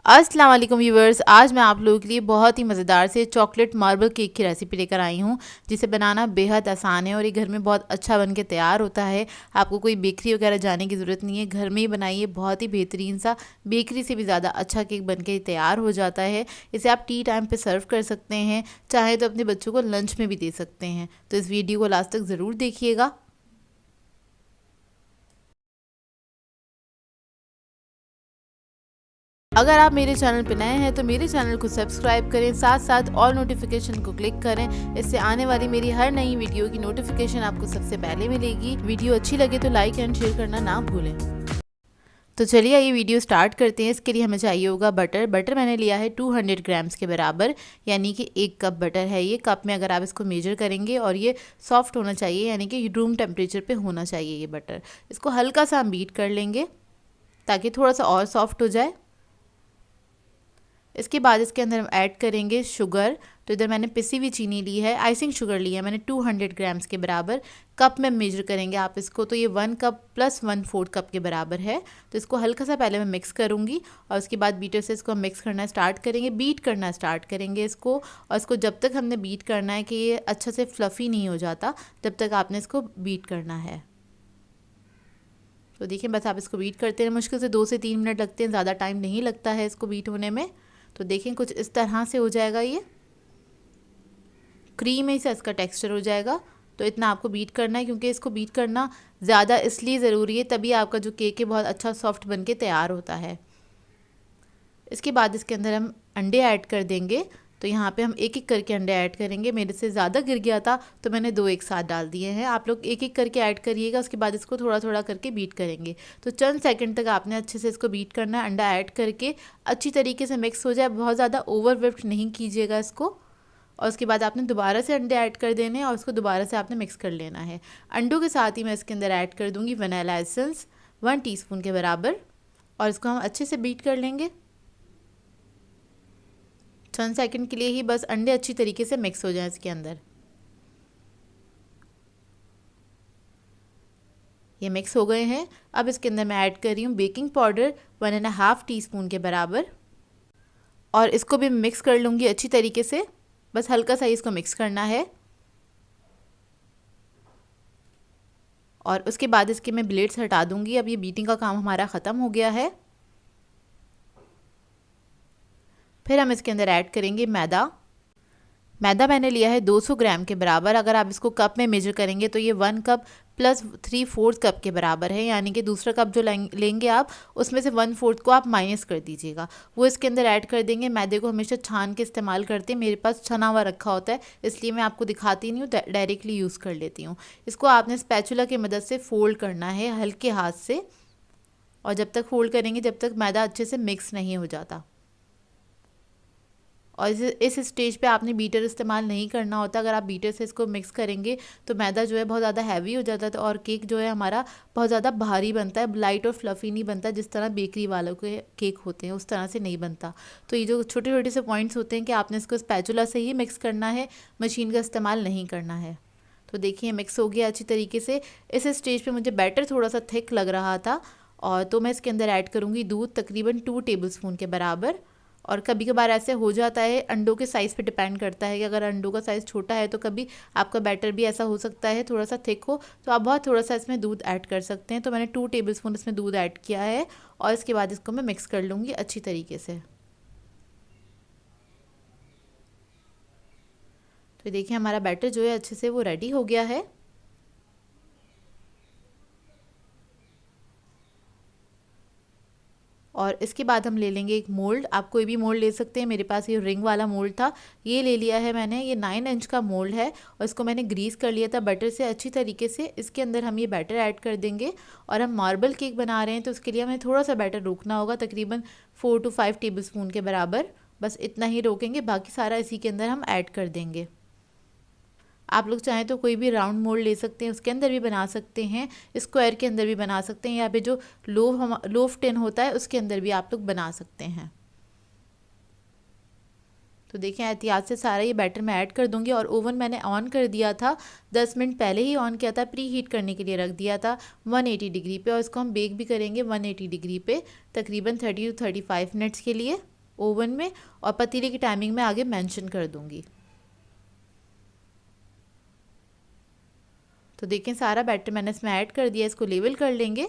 अस्सलाम वालेकुम व्यूवर्स, आज मैं आप लोगों के लिए बहुत ही मज़ेदार से चॉकलेट मार्बल केक की रेसिपी लेकर आई हूँ, जिसे बनाना बेहद आसान है और ये घर में बहुत अच्छा बन के तैयार होता है। आपको कोई बेकरी वगैरह जाने की ज़रूरत नहीं है, घर में ही बनाइए। बहुत ही बेहतरीन सा, बेकरी से भी ज़्यादा अच्छा केक बन के तैयार हो जाता है। इसे आप टी टाइम पर सर्व कर सकते हैं, चाहे तो अपने बच्चों को लंच में भी दे सकते हैं। तो इस वीडियो को लास्ट तक ज़रूर देखिएगा। अगर आप मेरे चैनल पर नए हैं तो मेरे चैनल को सब्सक्राइब करें, साथ साथ ऑल नोटिफिकेशन को क्लिक करें। इससे आने वाली मेरी हर नई वीडियो की नोटिफिकेशन आपको सबसे पहले मिलेगी। वीडियो अच्छी लगे तो लाइक एंड शेयर करना ना भूलें। तो चलिए ये वीडियो स्टार्ट करते हैं। इसके लिए हमें चाहिए होगा बटर मैंने लिया है 200 ग्राम्स के बराबर, यानी कि 1 कप बटर है ये। कप में अगर आप इसको मेजर करेंगे, और ये सॉफ्ट होना चाहिए, यानी कि रूम टेम्परेचर पे होना चाहिए ये बटर। इसको हल्का सा हम बीट कर लेंगे ताकि थोड़ा सा और सॉफ्ट हो जाए। इसके बाद इसके अंदर हम ऐड करेंगे शुगर। तो इधर मैंने पिसी हुई चीनी ली है, आइसिंग शुगर ली है मैंने 200 ग्राम्स के बराबर। कप में मेजर करेंगे आप इसको, तो ये 1 कप प्लस 1/4 कप के बराबर है। तो इसको हल्का सा पहले मैं मिक्स करूँगी, और उसके बाद बीटर से इसको मिक्स करना स्टार्ट करेंगे, बीट करना स्टार्ट करेंगे इसको। और इसको जब तक हमने बीट करना है कि ये अच्छा से फ्लफ़ी नहीं हो जाता, तब तक आपने इसको बीट करना है। तो देखिए, बस आप इसको बीट करते हैं। मुश्किल से 2 से 3 मिनट लगते हैं, ज़्यादा टाइम नहीं लगता है इसको बीट होने में। तो देखें, कुछ इस तरह से हो जाएगा, ये क्रीमी सा इसका टेक्सचर हो जाएगा। तो इतना आपको बीट करना है, क्योंकि इसको बीट करना ज़्यादा इसलिए ज़रूरी है, तभी आपका जो केक है बहुत अच्छा सॉफ्ट बन के तैयार होता है। इसके बाद इसके अंदर हम अंडे ऐड कर देंगे। तो यहाँ पे हम एक एक करके अंडे ऐड करेंगे। मेरे से ज़्यादा गिर गया था तो मैंने 2 एक साथ डाल दिए हैं। आप लोग एक एक करके ऐड करिएगा। उसके बाद इसको थोड़ा थोड़ा करके बीट करेंगे। तो चंद सेकंड तक आपने अच्छे से इसको बीट करना है। अंडा ऐड करके अच्छी तरीके से मिक्स हो जाए, बहुत ज़्यादा ओवर विप्ड नहीं कीजिएगा इसको। और उसके बाद आपने दोबारा से अंडे ऐड कर देने हैं, और उसको दोबारा से आपने मिक्स कर लेना है। अंडों के साथ ही मैं इसके अंदर ऐड कर दूँगी वनीला एसेंस 1 टीस्पून के बराबर, और इसको हम अच्छे से बीट कर लेंगे। चंद सेकंड के लिए ही, बस अंडे अच्छी तरीके से मिक्स हो जाएं इसके अंदर। ये मिक्स हो गए हैं। अब इसके अंदर मैं ऐड कर रही हूँ बेकिंग पाउडर 1.5 टीस्पून के बराबर, और इसको भी मिक्स कर लूँगी अच्छी तरीके से। बस हल्का सा इसको मिक्स करना है, और उसके बाद इसके मैं ब्लेड्स हटा दूँगी। अब ये बीटिंग का काम हमारा ख़त्म हो गया है। फिर हम इसके अंदर ऐड करेंगे मैदा मैंने लिया है 200 ग्राम के बराबर। अगर आप इसको कप में मेजर करेंगे तो ये 1 कप प्लस 3/4 कप के बराबर है, यानी कि दूसरा कप जो लेंगे आप, उसमें से 1/4 को आप माइनस कर दीजिएगा। वो इसके अंदर ऐड कर देंगे। मैदे को हमेशा छान के इस्तेमाल करते हैं, मेरे पास छना हुआ रखा होता है, इसलिए मैं आपको दिखाती नहीं हूँ, डायरेक्टली यूज़ कर लेती हूँ। इसको आपने स्पैचुला की मदद से फोल्ड करना है हल्के हाथ से, और जब तक फोल्ड करेंगे जब तक मैदा अच्छे से मिक्स नहीं हो जाता। और इस स्टेज पे आपने बीटर इस्तेमाल नहीं करना होता। अगर आप बीटर से इसको मिक्स करेंगे तो मैदा जो है बहुत ज़्यादा हैवी हो जाता है, तो और केक जो है हमारा बहुत ज़्यादा भारी बनता है, लाइट और फ्लफ़ी नहीं बनता, जिस तरह बेकरी वालों के केक होते हैं उस तरह से नहीं बनता। तो ये जो छोटे छोटे से पॉइंट्स होते हैं कि आपने इसको स्पैचुला से ही मिक्स करना है, मशीन का इस्तेमाल नहीं करना है। तो देखिए, मिक्स हो गया अच्छी तरीके से। इस स्टेज पर मुझे बैटर थोड़ा सा थिक लग रहा था, और तो मैं इसके अंदर ऐड करूँगी दूध, तकरीबन 2 टेबलस्पून के बराबर। और कभी कभार ऐसे हो जाता है, अंडों के साइज़ पे डिपेंड करता है कि अगर अंडों का साइज़ छोटा है तो कभी आपका बैटर भी ऐसा हो सकता है थोड़ा सा थिक हो, तो आप बहुत थोड़ा सा इसमें दूध ऐड कर सकते हैं। तो मैंने 2 टेबलस्पून इसमें दूध ऐड किया है, और इसके बाद इसको मैं मिक्स कर लूँगी अच्छी तरीके से। तो देखिए, हमारा बैटर जो है अच्छे से वो रेडी हो गया है। और इसके बाद हम ले लेंगे एक मोल्ड। आप कोई भी मोल्ड ले सकते हैं, मेरे पास ये रिंग वाला मोल्ड था, ये ले लिया है मैंने। ये 9 इंच का मोल्ड है, और इसको मैंने ग्रीस कर लिया था बटर से अच्छी तरीके से। इसके अंदर हम ये बैटर ऐड कर देंगे, और हम मार्बल केक बना रहे हैं तो उसके लिए हमें थोड़ा सा बैटर रोकना होगा, तकरीबन 4 to 5 टेबलस्पून के बराबर। बस इतना ही रोकेंगे, बाकी सारा इसी के अंदर हम ऐड कर देंगे। आप लोग चाहें तो कोई भी राउंड मोल्ड ले सकते हैं, उसके अंदर भी बना सकते हैं, स्क्वायर के अंदर भी बना सकते हैं, या फिर जो लोफ टिन होता है उसके अंदर भी आप लोग बना सकते हैं। तो देखें, एहतियात से सारा ये बैटर मैं ऐड कर दूंगी। और ओवन मैंने ऑन कर दिया था, 10 मिनट पहले ही ऑन किया था, प्री हीट करने के लिए रख दिया था 180 डिग्री पे। और इसको हम बेक भी करेंगे 180 डिग्री पे तकरीबन 30 to 35 मिनट्स के लिए। ओवन में, और पतीले की टाइमिंग मैं आगे मेंशन कर दूंगी। तो देखें सारा बैटर मैंने इसमें ऐड कर दिया, इसको लेवल कर लेंगे।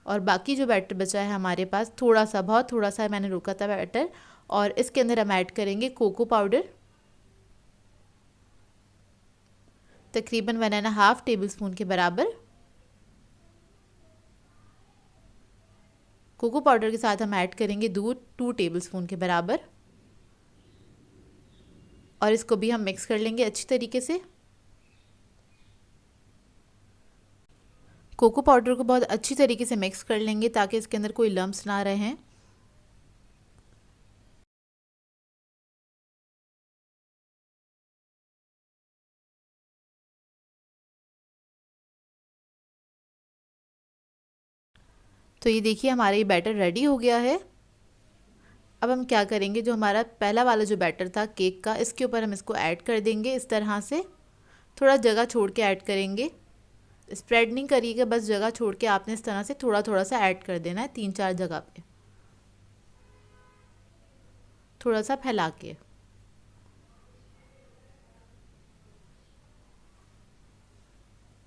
और बाकी जो बैटर बचा है हमारे पास, थोड़ा सा, बहुत थोड़ा सा मैंने रोका था बैटर, और इसके अंदर हम ऐड करेंगे कोको पाउडर, तकरीबन 1.5 टेबल स्पून के बराबर। कोको पाउडर के साथ हम ऐड करेंगे दूध 2 टेबल स्पून के बराबर, और इसको भी हम मिक्स कर लेंगे अच्छी तरीके से। कोको पाउडर को बहुत अच्छी तरीके से मिक्स कर लेंगे ताकि इसके अंदर कोई लम्प्स ना रहें। तो ये देखिए हमारा ये बैटर रेडी हो गया है। अब हम क्या करेंगे, जो हमारा पहला वाला जो बैटर था केक का, इसके ऊपर हम इसको ऐड कर देंगे इस तरह से। थोड़ा जगह छोड़ के ऐड करेंगे, स्प्रेड नहीं करिएगा, बस जगह छोड़ के आपने इस तरह से थोड़ा थोड़ा सा ऐड कर देना है, 3-4 जगह पे थोड़ा सा फैला के।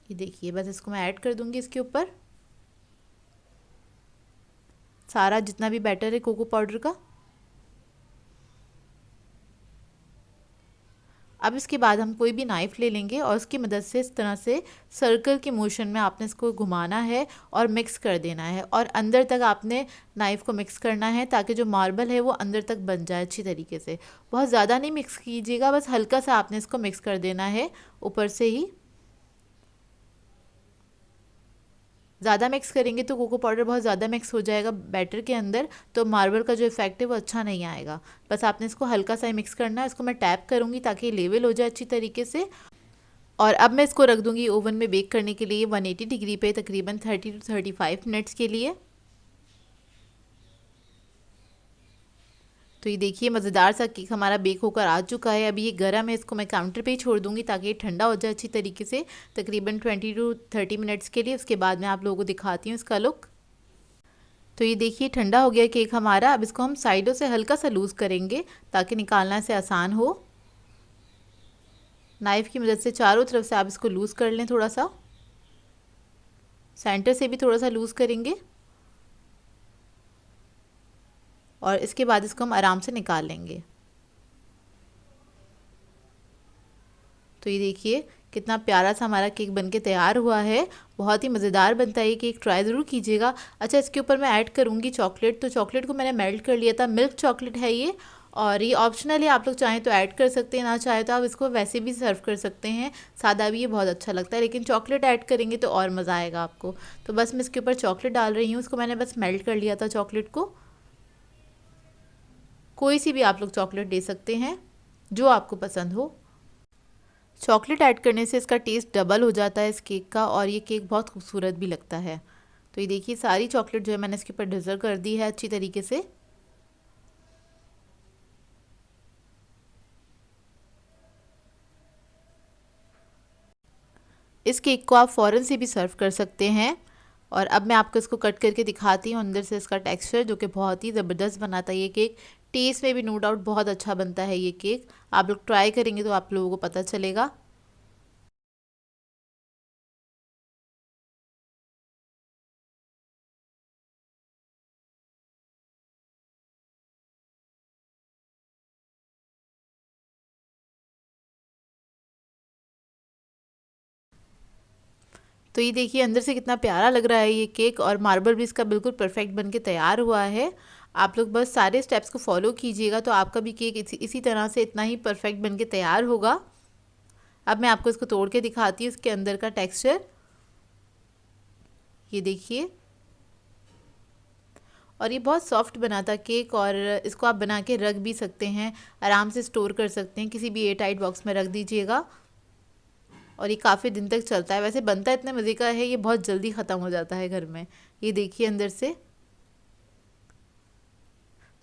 ये देखिए बस इसको मैं ऐड कर दूंगी इसके ऊपर सारा जितना भी बैटर है कोको पाउडर का। अब इसके बाद हम कोई भी नाइफ़ ले लेंगे और उसकी मदद से इस तरह से सर्कल के मोशन में आपने इसको घुमाना है और मिक्स कर देना है, और अंदर तक आपने नाइफ़ को मिक्स करना है ताकि जो मार्बल है वो अंदर तक बन जाए अच्छी तरीके से। बहुत ज़्यादा नहीं मिक्स कीजिएगा, बस हल्का सा आपने इसको मिक्स कर देना है ऊपर से ही। ज़्यादा मिक्स करेंगे तो कोको पाउडर बहुत ज़्यादा मिक्स हो जाएगा बैटर के अंदर, तो मार्बल का जो इफेक्ट है वो अच्छा नहीं आएगा। बस आपने इसको हल्का सा ही मिक्स करना है। इसको मैं टैप करूँगी ताकि लेवल हो जाए अच्छी तरीके से। और अब मैं इसको रख दूँगी ओवन में बेक करने के लिए 180 डिग्री पे तकरीबन 30 to 35 मिनट्स के लिए। तो ये देखिए मज़ेदार सा केक हमारा बेक होकर आ चुका है। अभी ये गर्म है, इसको मैं काउंटर पे ही छोड़ दूँगी ताकि ये ठंडा हो जाए अच्छी तरीके से तकरीबन 20 to 30 मिनट्स के लिए। उसके बाद मैं आप लोगों को दिखाती हूँ इसका लुक। तो ये देखिए ठंडा हो गया केक हमारा। अब इसको हम साइडों से हल्का सा लूज़ करेंगे ताकि निकालना से आसान हो। नाइफ़ की मदद से चारों तरफ से आप इसको लूज़ कर लें, थोड़ा सा सेंटर से भी थोड़ा सा लूज़ करेंगे, और इसके बाद इसको हम आराम से निकाल लेंगे। तो ये देखिए कितना प्यारा सा हमारा केक बनके तैयार हुआ है। बहुत ही मज़ेदार बनता है ये केक, ट्राई ज़रूर कीजिएगा। अच्छा इसके ऊपर मैं ऐड करूँगी चॉकलेट। तो चॉकलेट को मैंने मेल्ट कर लिया था, मिल्क चॉकलेट है ये, और ये ऑप्शनल है, आप लोग चाहें तो ऐड कर सकते हैं, ना चाहे तो आप इसको वैसे भी सर्व कर सकते हैं, सादा भी ये बहुत अच्छा लगता है, लेकिन चॉकलेट ऐड करेंगे तो और मज़ा आएगा आपको। तो बस मैं इसके ऊपर चॉकलेट डाल रही हूँ। इसको मैंने बस मेल्ट कर लिया था चॉकलेट को। कोई सी भी आप लोग चॉकलेट दे सकते हैं जो आपको पसंद हो। चॉकलेट ऐड करने से इसका टेस्ट डबल हो जाता है इस केक का, और ये केक बहुत खूबसूरत भी लगता है। तो ये देखिए सारी चॉकलेट जो है मैंने इसके ऊपर डिज़र्व कर दी है अच्छी तरीके से। इस केक को आप फ़ौरन से भी सर्व कर सकते हैं। और अब मैं आपको इसको कट करके दिखाती हूँ अंदर से इसका टेक्सचर, जो कि बहुत ही ज़बरदस्त बनाता है ये केक। टेस्ट में भी नो डाउट बहुत अच्छा बनता है ये केक। आप लोग ट्राई करेंगे तो आप लोगों को पता चलेगा। तो ये देखिए अंदर से कितना प्यारा लग रहा है ये केक, और मार्बल भी इसका बिल्कुल परफेक्ट बन के तैयार हुआ है। आप लोग बस सारे स्टेप्स को फॉलो कीजिएगा तो आपका भी केक इसी तरह से इतना ही परफेक्ट बन के तैयार होगा। अब मैं आपको इसको तोड़ के दिखाती हूँ इसके अंदर का टेक्सचर। ये देखिए, और ये बहुत सॉफ्ट बना था केक, और इसको आप बना के रख भी सकते हैं, आराम से स्टोर कर सकते हैं, किसी भी एयर टाइट बॉक्स में रख दीजिएगा, और ये काफ़ी दिन तक चलता है। वैसे बनता इतने मज़े का है, ये बहुत जल्दी ख़त्म हो जाता है घर में। ये देखिए अंदर से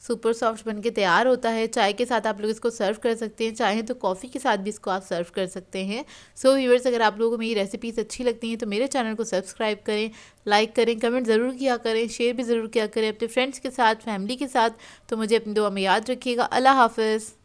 सुपर सॉफ्ट बन के तैयार होता है। चाय के साथ आप लोग इसको सर्व कर सकते हैं, चाहें तो कॉफ़ी के साथ भी इसको आप सर्व कर सकते हैं। सो व्यूअर्स, अगर आप लोगों को मेरी रेसिपीज़ अच्छी लगती हैं तो मेरे चैनल को सब्सक्राइब करें, लाइक करें, कमेंट ज़रूर किया करें, शेयर भी ज़रूर किया करें अपने फ्रेंड्स के साथ, फैमिली के साथ। तो मुझे अपनी दुआ में याद रखिएगा। अल्लाह हाफ़िज़।